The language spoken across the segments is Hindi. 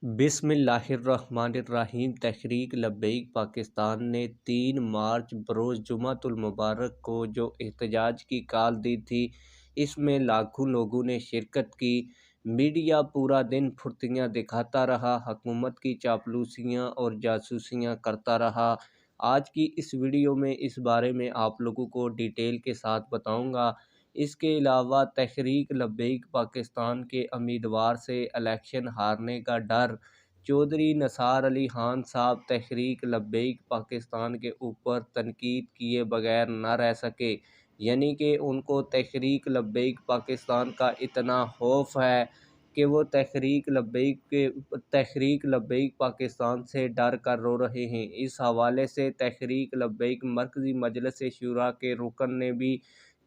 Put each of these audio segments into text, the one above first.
बिस्मिल्लाहिर्रहमानिर्रहीम। तहरीक लब्बैक पाकिस्तान ने 3 मार्च बरोज़ जुमातुल मुबारक को जो एहतजाज की कॉल दी थी, इसमें लाखों लोगों ने शिरकत की। मीडिया पूरा दिन फुर्तियाँ दिखाता रहा, हुकूमत की चापलूसियाँ और जासूसियाँ करता रहा। आज की इस वीडियो में इस बारे में आप लोगों को डिटेल के साथ बताऊँगा। इसके अलावा तहरीक लब्बैक पाकिस्तान के उम्मीदवार से इलेक्शन हारने का डर। चौधरी निसार अली खान साहब तहरीक लब्बैक पाकिस्तान के ऊपर तनकीद किए बगैर न रह सके, यानी कि उनको तहरीक लब्बैक पाकिस्तान का इतना खौफ है कि वो तहरीक लब्बैक पाकिस्तान से डर कर रो रहे हैं। इस हवाले से तहरीक लब्बैक मरकज़ी मजलिस शूरा के रुकन ने भी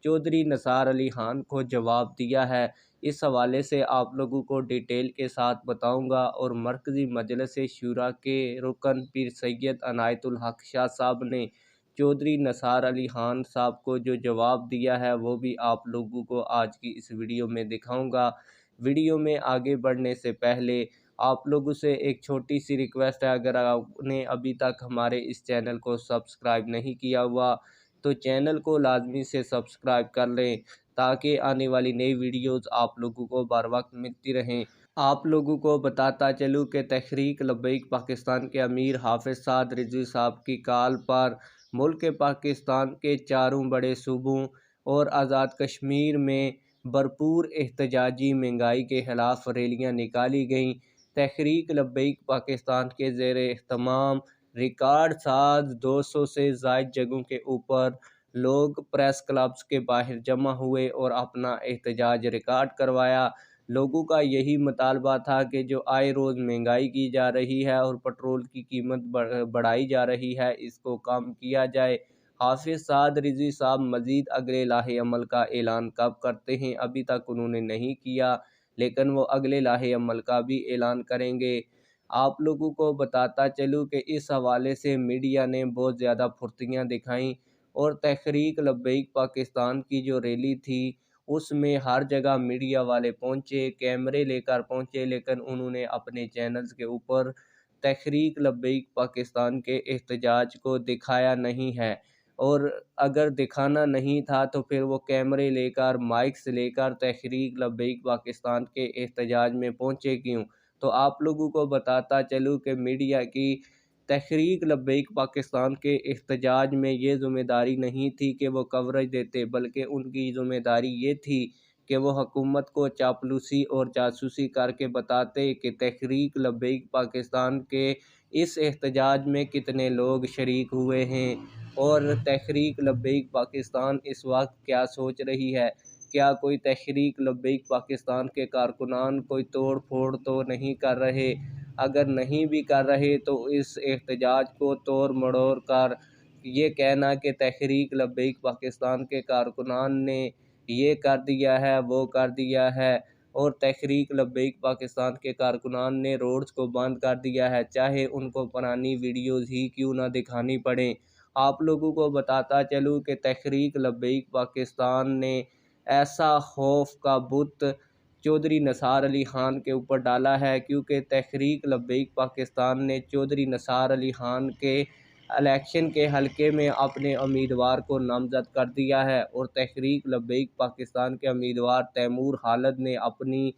चौधरी निसार अली खान को जवाब दिया है। इस हवाले से आप लोगों को डिटेल के साथ बताऊंगा। और मरकज़ी मजलिस शूरा के रुकन पीर सैयद अनायतुल हक शाह साहब ने चौधरी निसार अली खान साहब को जो जवाब दिया है वो भी आप लोगों को आज की इस वीडियो में दिखाऊंगा। वीडियो में आगे बढ़ने से पहले आप लोगों से एक छोटी सी रिक्वेस्ट है, अगर आपने अभी तक हमारे इस चैनल को सब्सक्राइब नहीं किया हुआ तो चैनल को लाजमी से सब्सक्राइब कर लें, ताकि आने वाली नई वीडियोस आप लोगों को बर वक्त मिलती रहें। आप लोगों को बताता चलूँ कि तहरीक लब्बैक पाकिस्तान के अमीर हाफिज़ साद रिजवी साहब की कॉल पर मुल्क पाकिस्तान के चारों बड़े सूबों और आज़ाद कश्मीर में भरपूर एहतजाजी महंगाई के ख़िलाफ़ रैलियाँ निकाली गईं। तहरीक लब्बैक पाकिस्तान के ज़ेर एहतमाम रिकॉर्ड साज 200 से ज़ायद जगहों के ऊपर लोग प्रेस क्लब्स के बाहर जमा हुए और अपना एहतजाज रिकॉर्ड करवाया। लोगों का यही मुतालबा था कि जो आए रोज़ महंगाई की जा रही है और पेट्रोल की कीमत बढ़ाई जा रही है, इसको कम किया जाए। हाफिज़ साद रिजवी साहब मज़ीद अगले लाहे अमल का ऐलान कब करते हैं, अभी तक उन्होंने नहीं किया, लेकिन वो अगले लाहे अमल का भी ऐलान करेंगे। आप लोगों को बताता चलूँ कि इस हवाले से मीडिया ने बहुत ज़्यादा फुर्तियाँ दिखाईं और तहरीक लब्बैक पाकिस्तान की जो रैली थी उसमें हर जगह मीडिया वाले पहुँचे, कैमरे लेकर पहुँचे, लेकिन उन्होंने अपने चैनल्स के ऊपर तहरीक लब्बैक पाकिस्तान के एहतजाज को दिखाया नहीं है। और अगर दिखाना नहीं था तो फिर वो कैमरे लेकर, माइक्स लेकर तहरीक लब्बैक पाकिस्तान के एहतजाज में पहुँचे क्यों? तो आप लोगों को बताता चलूँ कि मीडिया की तहरीक लब्बैक पाकिस्तान के एहतजाज में ये ज़िम्मेदारी नहीं थी कि वो कवरेज देते, बल्कि उनकी ज़िम्मेदारी ये थी कि वो हुकूमत को चापलूसी और जासूसी करके बताते कि तहरीक लब्बैक पाकिस्तान के इस एहतजाज में कितने लोग शरीक हुए हैं और तहरीक लब्बैक पाकिस्तान इस वक्त क्या सोच रही है। क्या कोई तहरीक लब्बैक पाकिस्तान के कारकुनान कोई तोड़ फोड़ तो नहीं कर रहे? अगर नहीं भी कर रहे तो इस एहतजाज को तोड़ मड़ोड़ कर ये कहना कि तहरीक लब्बैक पाकिस्तान के कारकुनान ने ये कर दिया है, वो कर दिया है, और तहरीक लब्बैक पाकिस्तान के कारकुनान ने रोड्स को बंद कर दिया है, चाहे उनको पुरानी वीडियोज़ ही क्यों ना दिखानी पड़े। आप लोगों को बताता चलूँ कि तहरीक लब्बैक पाकिस्तान ने ऐसा खौफ का बुत चौधरी निसार अली खान के ऊपर डाला है, क्योंकि तहरीक लब्बैक पाकिस्तान ने चौधरी निसार अली खान के इलेक्शन के हलके में अपने उम्मीदवार को नामज़द कर दिया है। और तहरीक लब्बैक पाकिस्तान के उम्मीदवार तैमूर खालिद ने अपनी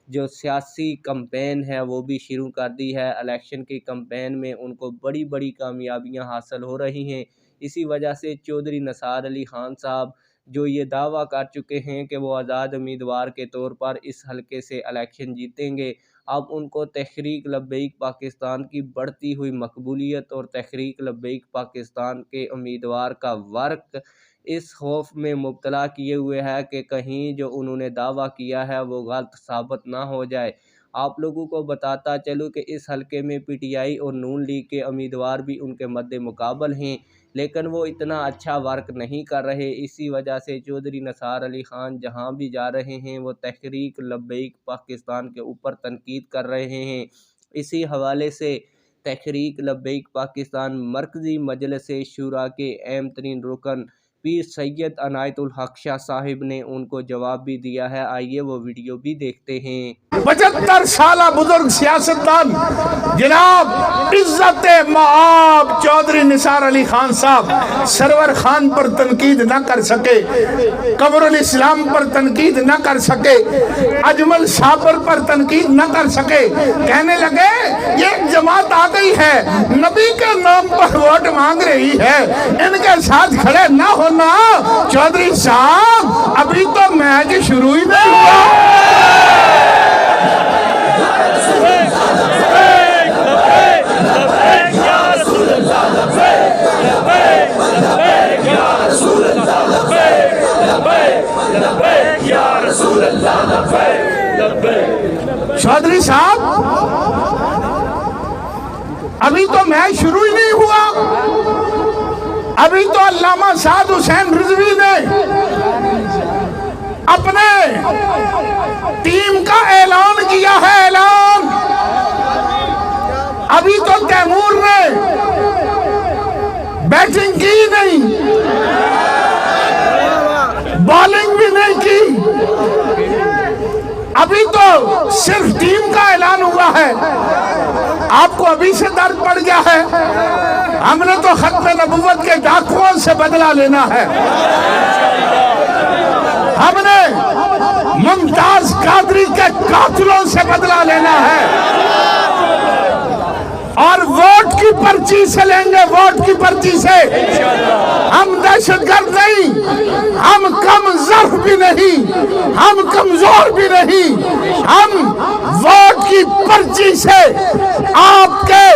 जो सियासी कैंपेन है वो भी शुरू कर दी है। इलेक्शन की कैंपेन में उनको बड़ी बड़ी कामयाबियां हासिल हो रही हैं। इसी वजह से चौधरी निसार अली खान साहब जो ये दावा कर चुके हैं कि वो आज़ाद उम्मीदवार के तौर पर इस हलके से इलेक्शन जीतेंगे, अब उनको तहरीक लब्बैक पाकिस्तान की बढ़ती हुई मकबूलियत और तहरीक लब्बैक पाकिस्तान के उम्मीदवार का वर्क इस खौफ में मुब्तला किए हुए है कि कहीं जो उन्होंने दावा किया है वो गलत साबित ना हो जाए। आप लोगों को बताता चलूँ कि इस हलके में पीटीआई और नून लीग के उम्मीदवार भी उनके मद्दे मुकाबल हैं, लेकिन वो इतना अच्छा वर्क नहीं कर रहे। इसी वजह से चौधरी निसार अली खान जहाँ भी जा रहे हैं वो तहरीक लब्बैक पाकिस्तान के ऊपर तनकीद कर रहे हैं। इसी हवाले से तहरीक लब्बैक पाकिस्तान मरकज़ी मजलिस शूरा के अहम तरीन रुकन पीर सैयद अनायतुल हक शाह साहिब ने उनको जवाब भी दिया है। आइए वो वीडियो भी देखते हैं। 75 साला बुजुर्ग सियासतदान जनाब इज्जत मआब चौधरी निसार अली खान साहब सरवर खान पर तनकीद न कर सके, कमरुल इस्लाम पर तनकीद न कर सके, अजमल साबर पर तनकीद न कर सके। कहने लगे ये जमात आ गई है, नबी के नाम पर वोट मांग रही है, इनके साथ खड़े न होना। चौधरी साहब अभी तो मैच शुरू ही नहीं हुआ। चौधरी साहब अभी तो मैच शुरू ही नहीं हुआ। अभी तो अल्लामा साद हुसैन रिजवी ने अपने टीम का ऐलान किया है। ऐलान अभी तो तैमूर ने बैटिंग की नहीं, बॉलिंग भी नहीं की, अभी तो सिर्फ टीम का ऐलान हुआ है। आपको अभी से दर्द पड़ गया है। हमने तो खत्म नबुव्वत के डाकुओं से बदला लेना है। हमने मुमताज कादरी के कातिलों से बदला लेना है और वोट की पर्ची से लेंगे। वोट की पर्ची से हम दहशतगर्द नहीं, हम कम ज़र्फ भी नहीं, हम कमजोर भी नहीं। हम वोट की पर्ची से आपके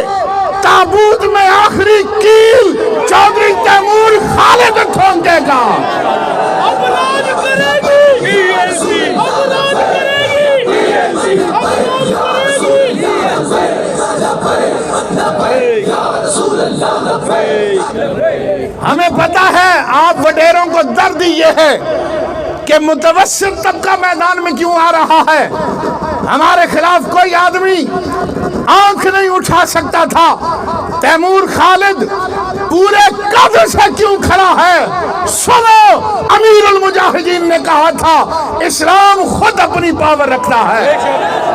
ताबूत में आखिरी कील चौधरी तैमूर खालिद ठोंकेगा। हमें पता है आप वडेरों को दर्द ये है कि मुतवस्सित तबका मैदान में क्यों आ रहा है। हमारे खिलाफ कोई आदमी आंख नहीं उठा सकता था। तैमूर खालिद पूरे कद से क्यों खड़ा है। सुनो, अमीरुल मुजाहिदीन ने कहा था इस्लाम खुद अपनी पावर रखता है।